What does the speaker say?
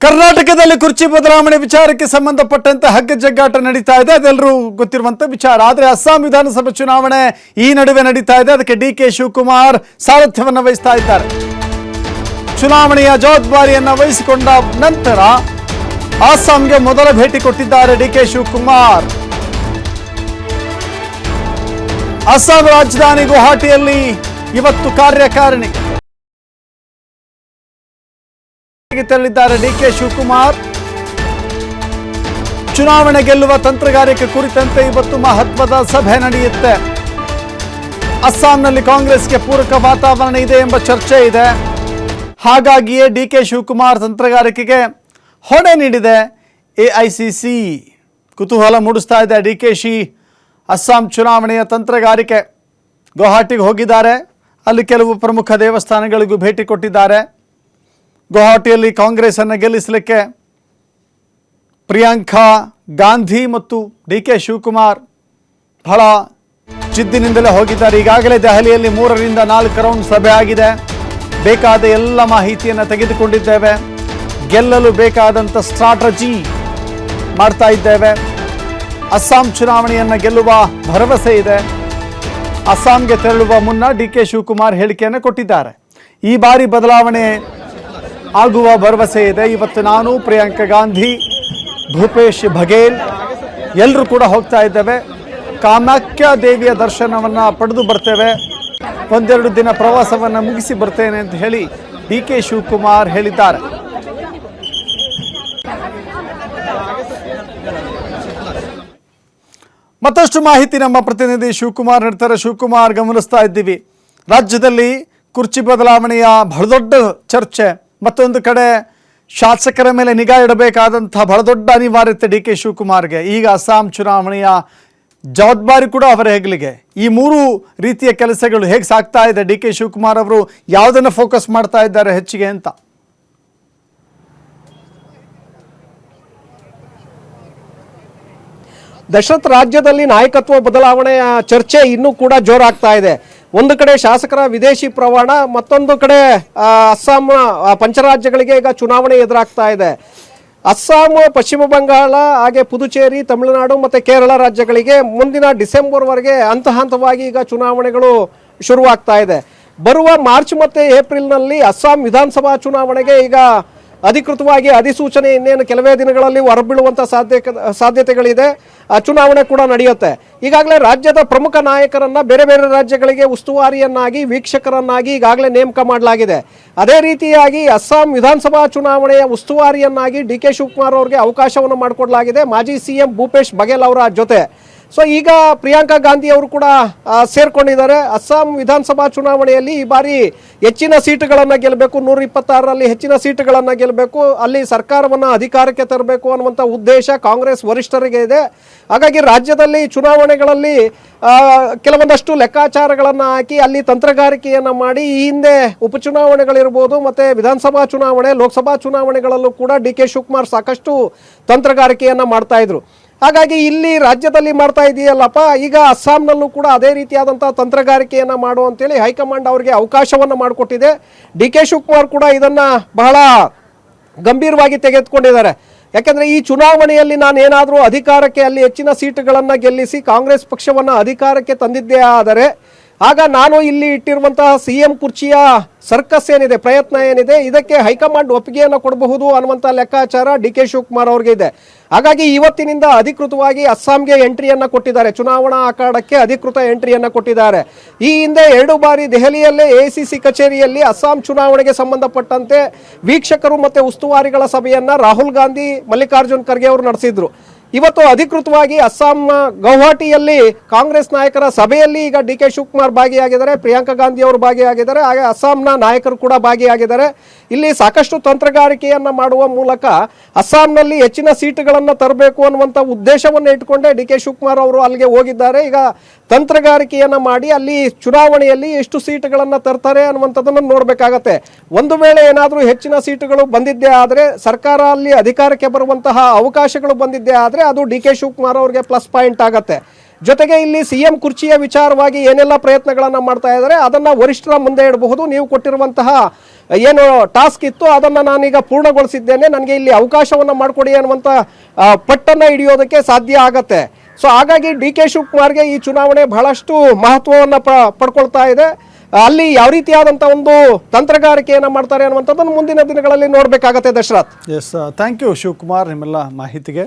ಕರ್ನಾಟಕದಲ್ಲಿ ಕುರ್ಚಿ ಬದಲಾವಣೆ ವಿಚಾರಕ್ಕೆ ಸಂಬಂಧಪಟ್ಟಂತೆ ಹಗ್ಗ ಜಗ್ಗಾಟ ನಡೀತಾ ಇದೆ. ಅದೆಲ್ಲರೂ ಗೊತ್ತಿರುವಂತ ವಿಚಾರ. ಆದರೆ ಅಸ್ಸಾಂ ವಿಧಾನಸಭಾ ಚುನಾವಣೆ ಈ ನಡುವೆ ನಡೀತಾ ಇದೆ. ಅದಕ್ಕೆ ಡಿ.ಕೆ. ಶಿವಕುಮಾರ್ ಸಾರಥ್ಯವನ್ನು ವಹಿಸ್ತಾ ಇದ್ದಾರೆ. ಚುನಾವಣೆಯ ಜವಾಬ್ದಾರಿಯನ್ನು ವಹಿಸಿಕೊಂಡ ನಂತರ ಅಸ್ಸಾಂಗೆ ಮೊದಲ ಭೇಟಿ ಕೊಟ್ಟಿದ್ದಾರೆ ಡಿ.ಕೆ. ಶಿವಕುಮಾರ್. ಅಸ್ಸಾಂ ರಾಜಧಾನಿ ಗುವಾಹಟಿಯಲ್ಲಿ ಇವತ್ತು ಕಾರ್ಯಕಾರಿಣಿ ತೆರಳಿದ್ದಾರೆ ಡಿ.ಕೆ. ಶಿವಕುಮಾರ್. ಚುನಾವಣೆ ಗೆಲ್ಲುವ ತಂತ್ರಗಾರಿಕೆ ಕುರಿತಂತೆ ಇವತ್ತು ಮಹತ್ವದ ಸಭೆ ನಡೆಯುತ್ತೆ. ಅಸ್ಸಾಂನಲ್ಲಿ ಕಾಂಗ್ರೆಸ್ಗೆ ಪೂರಕ ವಾತಾವರಣ ಇದೆ ಎಂಬ ಚರ್ಚೆ ಇದೆ. ಹಾಗಾಗಿಯೇ ಡಿ.ಕೆ. ಶಿವಕುಮಾರ್ ತಂತ್ರಗಾರಿಕೆಗೆ ಹೊಣೆ ನೀಡಿದೆ ಎಐಸಿಸಿ. ಕುತೂಹಲ ಮೂಡಿಸ್ತಾ ಇದೆ ಡಿ.ಕೆ.ಶಿ. ಅಸ್ಸಾಂ ಚುನಾವಣೆಯ ತಂತ್ರಗಾರಿಕೆ. ಗುವಾಹಟಿಗೆ ಹೋಗಿದ್ದಾರೆ. ಅಲ್ಲಿ ಕೆಲವು ಪ್ರಮುಖ ದೇವಸ್ಥಾನಗಳಿಗೂ ಭೇಟಿ ಕೊಟ್ಟಿದ್ದಾರೆ. ಗುವಾಹಟಿಯಲ್ಲಿ ಕಾಂಗ್ರೆಸ್ಸನ್ನು ಗೆಲ್ಲಿಸಲಿಕ್ಕೆ ಪ್ರಿಯಾಂಕಾ ಗಾಂಧಿ ಮತ್ತು ಡಿ.ಕೆ. ಶಿವಕುಮಾರ್ ಬಹಳ ಜಿದ್ದಿನಿಂದಲೇ ಹೋಗಿದ್ದಾರೆ. ಈಗಾಗಲೇ ದೆಹಲಿಯಲ್ಲಿ 3 ರಿಂದ 4 ರೌಂಡ್ ಸಭೆ ಆಗಿದೆ. ಬೇಕಾದ ಎಲ್ಲ ಮಾಹಿತಿಯನ್ನು ತೆಗೆದುಕೊಂಡಿದ್ದೇವೆ. ಗೆಲ್ಲಲು ಬೇಕಾದಂಥ ಸ್ಟ್ರಾಟಜಿ ಮಾಡ್ತಾ ಇದ್ದೇವೆ. ಅಸ್ಸಾಂ ಚುನಾವಣೆಯನ್ನು ಗೆಲ್ಲುವ ಭರವಸೆ ಇದೆ. ಅಸ್ಸಾಂಗೆ ತೆರಳುವ ಮುನ್ನ ಡಿ.ಕೆ. ಶಿವಕುಮಾರ್ ಹೇಳಿಕೆಯನ್ನು ಕೊಟ್ಟಿದ್ದಾರೆ. ಈ ಬಾರಿ ಬದಲಾವಣೆ ಆಗುವ ಭರವಸೆ ಇದೆ. ಇವತ್ತು ನಾನು, ಪ್ರಿಯಾಂಕಾ ಗಾಂಧಿ, ಭೂಪೇಶ್ ಬಘೇಲ್ ಎಲ್ಲರೂ ಕೂಡ ಹೋಗ್ತಾ ಇದ್ದೇವೆ. ಕಾಮಾಖ್ಯ ದೇವಿಯ ದರ್ಶನವನ್ನು ಪಡೆದು ಬರ್ತೇವೆ. 1-2 ದಿನ ಪ್ರವಾಸವನ್ನು ಮುಗಿಸಿ ಬರ್ತೇನೆ ಅಂತ ಹೇಳಿ ಡಿ.ಕೆ. ಶಿವಕುಮಾರ್ ಹೇಳಿದ್ದಾರೆ. ಮತ್ತಷ್ಟು ಮಾಹಿತಿ ನಮ್ಮ ಪ್ರತಿನಿಧಿ ಶಿವಕುಮಾರ್ ನೀಡ್ತಾರೆ. ಶಿವಕುಮಾರ್, ಗಮನಿಸ್ತಾ ಇದ್ದೀವಿ ರಾಜ್ಯದಲ್ಲಿ ಕುರ್ಚಿ ಬದಲಾವಣೆಯ ಬಹಳ ದೊಡ್ಡ ಚರ್ಚೆ. ಮತ್ತೊಂದು ಕಡೆ ಶಾಸಕರ ಮೇಲೆ ನಿಗಾ ಇಡಬೇಕಾದಂಥ ಬಹಳ ದೊಡ್ಡ ಅನಿವಾರ್ಯತೆ ಡಿ.ಕೆ. ಶಿವಕುಮಾರ್ಗೆ. ಈಗ ಅಸ್ಸಾಂ ಚುನಾವಣೆಯ ಜವಾಬ್ದಾರಿ ಕೂಡ ಅವರ ಹೆಗಲಿಗೆ. ಈ 3 ರೀತಿಯ ಕೆಲಸಗಳು ಹೇಗೆ ಸಾಗ್ತಾ ಇದೆ? ಡಿ.ಕೆ. ಶಿವಕುಮಾರ್ ಅವರು ಯಾವುದನ್ನು ಫೋಕಸ್ ಮಾಡ್ತಾ ಇದ್ದಾರೆ ಹೆಚ್ಚಿಗೆ ಅಂತ? ದಶರಥ್, ರಾಜ್ಯದಲ್ಲಿ ನಾಯಕತ್ವ ಬದಲಾವಣೆಯ ಚರ್ಚೆ ಇನ್ನೂ ಕೂಡ ಜೋರಾಗ್ತಾ ಇದೆ. ಒಂದು ಕಡೆ ಶಾಸಕರ ವಿದೇಶಿ ಪ್ರಯಾಣ, ಮತ್ತೊಂದು ಕಡೆ ಅಸ್ಸಾಂ ಪಂಚರಾಜ್ಯಗಳಿಗೆ ಈಗ ಚುನಾವಣೆ ಎದುರಾಗ್ತಾ ಇದೆ. ಅಸ್ಸಾಂ, ಪಶ್ಚಿಮ ಬಂಗಾಳ, ಹಾಗೆ ಪುದುಚೇರಿ, ತಮಿಳುನಾಡು ಮತ್ತು ಕೇರಳ ರಾಜ್ಯಗಳಿಗೆ ಮುಂದಿನ ಡಿಸೆಂಬರ್ವರೆಗೆ ಹಂತವಾಗಿ ಈಗ ಚುನಾವಣೆಗಳು ಶುರುವಾಗ್ತಾ ಇದೆ. ಬರುವ ಮಾರ್ಚ್ ಮತ್ತು ಏಪ್ರಿಲ್ನಲ್ಲಿ ಅಸ್ಸಾಂ ವಿಧಾನಸಭಾ ಚುನಾವಣೆಗೆ ಈಗ ಅಧಿಕೃತವಾಗಿ ಅಧಿಸೂಚನೆ ಇನ್ನೇನು ಕೆಲವೇ ದಿನಗಳಲ್ಲಿ ಹೊರಬೀಳುವಂಥ ಸಾಧ್ಯತೆಗಳಿದೆ. ಚುನಾವಣೆ ಕೂಡ ನಡೆಯುತ್ತೆ. ಈಗಾಗಲೇ ರಾಜ್ಯದ ಪ್ರಮುಖ ನಾಯಕರನ್ನ ಬೇರೆ ಬೇರೆ ರಾಜ್ಯಗಳಿಗೆ ಉಸ್ತುವಾರಿಯನ್ನಾಗಿ, ವೀಕ್ಷಕರನ್ನಾಗಿ ಈಗಾಗಲೇ ನೇಮಕ ಮಾಡಲಾಗಿದೆ. ಅದೇ ರೀತಿಯಾಗಿ ಅಸ್ಸಾಂ ವಿಧಾನಸಭಾ ಚುನಾವಣೆಯ ಉಸ್ತುವಾರಿಯನ್ನಾಗಿ ಡಿ.ಕೆ. ಶಿವಕುಮಾರ್ ಅವರಿಗೆ ಅವಕಾಶವನ್ನು ಮಾಡಿಕೊಡಲಾಗಿದೆ ಮಾಜಿ ಸಿಎಂ ಭೂಪೇಶ್ ಬಘೇಲ್ ಅವರ ಜೊತೆ. ಸೊ ಈಗ ಪ್ರಿಯಾಂಕಾ ಗಾಂಧಿ ಅವರು ಕೂಡ ಸೇರ್ಕೊಂಡಿದ್ದಾರೆ. ಅಸ್ಸಾಂ ವಿಧಾನಸಭಾ ಚುನಾವಣೆಯಲ್ಲಿ ಈ ಬಾರಿ ಹೆಚ್ಚಿನ ಸೀಟುಗಳನ್ನು ಗೆಲ್ಲಬೇಕು, 126ರಲ್ಲಿ ಹೆಚ್ಚಿನ ಸೀಟುಗಳನ್ನು ಗೆಲ್ಲಬೇಕು, ಅಲ್ಲಿ ಸರ್ಕಾರವನ್ನು ಅಧಿಕಾರಕ್ಕೆ ತರಬೇಕು ಅನ್ನುವಂಥ ಉದ್ದೇಶ ಕಾಂಗ್ರೆಸ್ ವರಿಷ್ಠರಿಗೆ ಇದೆ. ಹಾಗಾಗಿ ರಾಜ್ಯದಲ್ಲಿ ಚುನಾವಣೆಗಳಲ್ಲಿ ಕೆಲವೊಂದಷ್ಟು ಲೆಕ್ಕಾಚಾರಗಳನ್ನು ಹಾಕಿ ಅಲ್ಲಿ ತಂತ್ರಗಾರಿಕೆಯನ್ನು ಮಾಡಿ ಈ ಹಿಂದೆ ಉಪಚುನಾವಣೆಗಳಿರ್ಬೋದು ಮತ್ತು ವಿಧಾನಸಭಾ ಚುನಾವಣೆ, ಲೋಕಸಭಾ ಚುನಾವಣೆಗಳಲ್ಲೂ ಕೂಡ ಡಿ.ಕೆ. ಶಿವಕುಮಾರ್ ಸಾಕಷ್ಟು ತಂತ್ರಗಾರಿಕೆಯನ್ನು ಮಾಡ್ತಾ ಇದ್ರು. ಹಾಗಾಗಿ ಇಲ್ಲಿ ರಾಜ್ಯದಲ್ಲಿ ಮಾಡ್ತಾ ಇದೆಯಲ್ಲಪ್ಪ, ಈಗ ಅಸ್ಸಾಂನಲ್ಲೂ ಕೂಡ ಅದೇ ರೀತಿಯಾದಂಥ ತಂತ್ರಗಾರಿಕೆಯನ್ನು ಮಾಡು ಅಂತೇಳಿ ಹೈಕಮಾಂಡ್ ಅವರಿಗೆ ಅವಕಾಶವನ್ನು ಮಾಡಿಕೊಟ್ಟಿದೆ. ಡಿ.ಕೆ. ಶಿವಕುಮಾರ್ ಕೂಡ ಇದನ್ನು ಬಹಳ ಗಂಭೀರವಾಗಿ ತೆಗೆದುಕೊಂಡಿದ್ದಾರೆ. ಯಾಕೆಂದರೆ ಈ ಚುನಾವಣೆಯಲ್ಲಿ ನಾನು ಏನಾದರೂ ಅಧಿಕಾರಕ್ಕೆ ಅಲ್ಲಿ ಹೆಚ್ಚಿನ ಸೀಟುಗಳನ್ನು ಗೆಲ್ಲಿಸಿ ಕಾಂಗ್ರೆಸ್ ಪಕ್ಷವನ್ನು ಅಧಿಕಾರಕ್ಕೆ ತಂದಿದ್ದೇ ಆದರೆ ಆಗ ನಾನು ಇಲ್ಲಿ ಇಟ್ಟಿರುವಂತಹ ಸಿಎಂ ಕುರ್ಚಿಯ ಸರ್ಕಸ್ ಏನಿದೆ, ಪ್ರಯತ್ನ ಏನಿದೆ, ಇದಕ್ಕೆ ಹೈಕಮಾಂಡ್ ಒಪ್ಪಿಗೆಯನ್ನು ಕೊಡಬಹುದು ಅನ್ನುವಂಥ ಲೆಕ್ಕಾಚಾರ ಡಿ.ಕೆ. ಶಿವಕುಮಾರ್ ಅವರಿಗೆ ಇದೆ. ಹಾಗಾಗಿ ಇವತ್ತಿನಿಂದ ಅಧಿಕೃತವಾಗಿ ಅಸ್ಸಾಂಗೆ ಎಂಟ್ರಿಯನ್ನು ಕೊಟ್ಟಿದ್ದಾರೆ. ಚುನಾವಣಾ ಅಖಾಡಕ್ಕೆ ಅಧಿಕೃತ ಎಂಟ್ರಿಯನ್ನು ಕೊಟ್ಟಿದ್ದಾರೆ. ಈ ಹಿಂದೆ 2 ಬಾರಿ ದೆಹಲಿಯಲ್ಲೇ ಎಐಸಿಸಿ ಕಚೇರಿಯಲ್ಲಿ ಅಸ್ಸಾಂ ಚುನಾವಣೆಗೆ ಸಂಬಂಧಪಟ್ಟಂತೆ ವೀಕ್ಷಕರು ಮತ್ತು ಉಸ್ತುವಾರಿಗಳ ಸಭೆಯನ್ನು ರಾಹುಲ್ ಗಾಂಧಿ, ಮಲ್ಲಿಕಾರ್ಜುನ್ ಖರ್ಗೆ ಅವರು ನಡೆಸಿದ್ರು. ಇವತ್ತು ಅಧಿಕೃತವಾಗಿ ಅಸ್ಸಾಂ ಗೌಹಾಟಿಯಲ್ಲಿ ಕಾಂಗ್ರೆಸ್ ನಾಯಕರ ಸಭೆಯಲ್ಲಿ ಈಗ ಡಿ.ಕೆ. ಶಿವಕುಮಾರ್ ಭಾಗಿಯಾಗಿದ್ದಾರೆ, ಪ್ರಿಯಾಂಕಾ ಗಾಂಧಿ ಅವರು ಭಾಗಿಯಾಗಿದ್ದಾರೆ, ಹಾಗೆ ಅಸ್ಸಾಂನ ನಾಯಕರು ಕೂಡ ಭಾಗಿಯಾಗಿದ್ದಾರೆ. ಇಲ್ಲಿ ಸಾಕಷ್ಟು ತಂತ್ರಗಾರಿಕೆಯನ್ನು ಮಾಡುವ ಮೂಲಕ ಅಸ್ಸಾಂನಲ್ಲಿ ಹೆಚ್ಚಿನ ಸೀಟುಗಳನ್ನು ತರಬೇಕು ಅನ್ನುವಂಥ ಉದ್ದೇಶವನ್ನು ಇಟ್ಟುಕೊಂಡೇ ಡಿ.ಕೆ. ಶಿವಕುಮಾರ್ ಅವರು ಅಲ್ಲಿಗೆ ಹೋಗಿದ್ದಾರೆ. ಈಗ ತಂತ್ರಗಾರಿಕೆಯನ್ನು ಮಾಡಿ ಅಲ್ಲಿ ಚುನಾವಣೆಯಲ್ಲಿ ಎಷ್ಟು ಸೀಟುಗಳನ್ನು ತರ್ತಾರೆ ಅನ್ನುವಂಥದ್ದನ್ನು ನೋಡಬೇಕಾಗತ್ತೆ. ಒಂದು ವೇಳೆ ಏನಾದರೂ ಹೆಚ್ಚಿನ ಸೀಟುಗಳು ಬಂದಿದ್ದೇ ಆದರೆ, ಸರ್ಕಾರ ಅಲ್ಲಿ ಅಧಿಕಾರಕ್ಕೆ ಬರುವಂತಹ ಅವಕಾಶಗಳು ಬಂದಿದ್ದೇ ಆದರೆ ಅದು ಡಿ.ಕೆ. ಶಿವಕುಮಾರ್ ಅವರಿಗೆ ಪ್ಲಸ್ ಪಾಯಿಂಟ್ ಆಗುತ್ತೆ. ಜೊತೆಗೆ ಇಲ್ಲಿ ಸಿಎಂ ಕುರ್ಚಿಯ ವಿಚಾರವಾಗಿ ಏನೆಲ್ಲ ಪ್ರಯತ್ನಗಳನ್ನ ಮಾಡ್ತಾ ಇದ್ದಾರೆ ಅದನ್ನ ವರಿಷ್ಠರ ಮುಂದೆ ಇಡಬಹುದು. ನೀವು ಕೊಟ್ಟಿರುವಂತಹ ಏನು ಟಾಸ್ಕ್ ಇತ್ತು ಅದನ್ನ ನಾನೀಗ ಪೂರ್ಣಗೊಳಿಸಿದ್ದೇನೆ, ನನಗೆ ಇಲ್ಲಿ ಅವಕಾಶವನ್ನ ಮಾಡಿಕೊಡಿ ಅನ್ನುವಂತ ಪಟ್ಟನ್ನ ಹಿಡಿಯೋದಕ್ಕೆ ಸಾಧ್ಯ ಆಗತ್ತೆ. ಸೊ ಹಾಗಾಗಿ ಡಿ ಕೆ ಶಿವಕುಮಾರ್ಗೆ ಈ ಚುನಾವಣೆ ಬಹಳಷ್ಟು ಮಹತ್ವವನ್ನ ಪಡ್ಕೊಳ್ತಾ ಇದೆ. ಅಲ್ಲಿ ಯಾವ ರೀತಿಯಾದಂತ ಒಂದು ತಂತ್ರಗಾರಿಕೆಯನ್ನ ಮಾಡ್ತಾರೆ ಅನ್ನುವಂಥದ್ದನ್ನು ಮುಂದಿನ ದಿನಗಳಲ್ಲಿ ನೋಡ್ಬೇಕಾಗತ್ತೆ Dasharath. Yes, thank you Shivakumar ನಿಮ್ಮೆಲ್ಲ ಮಾಹಿತಿಗೆ.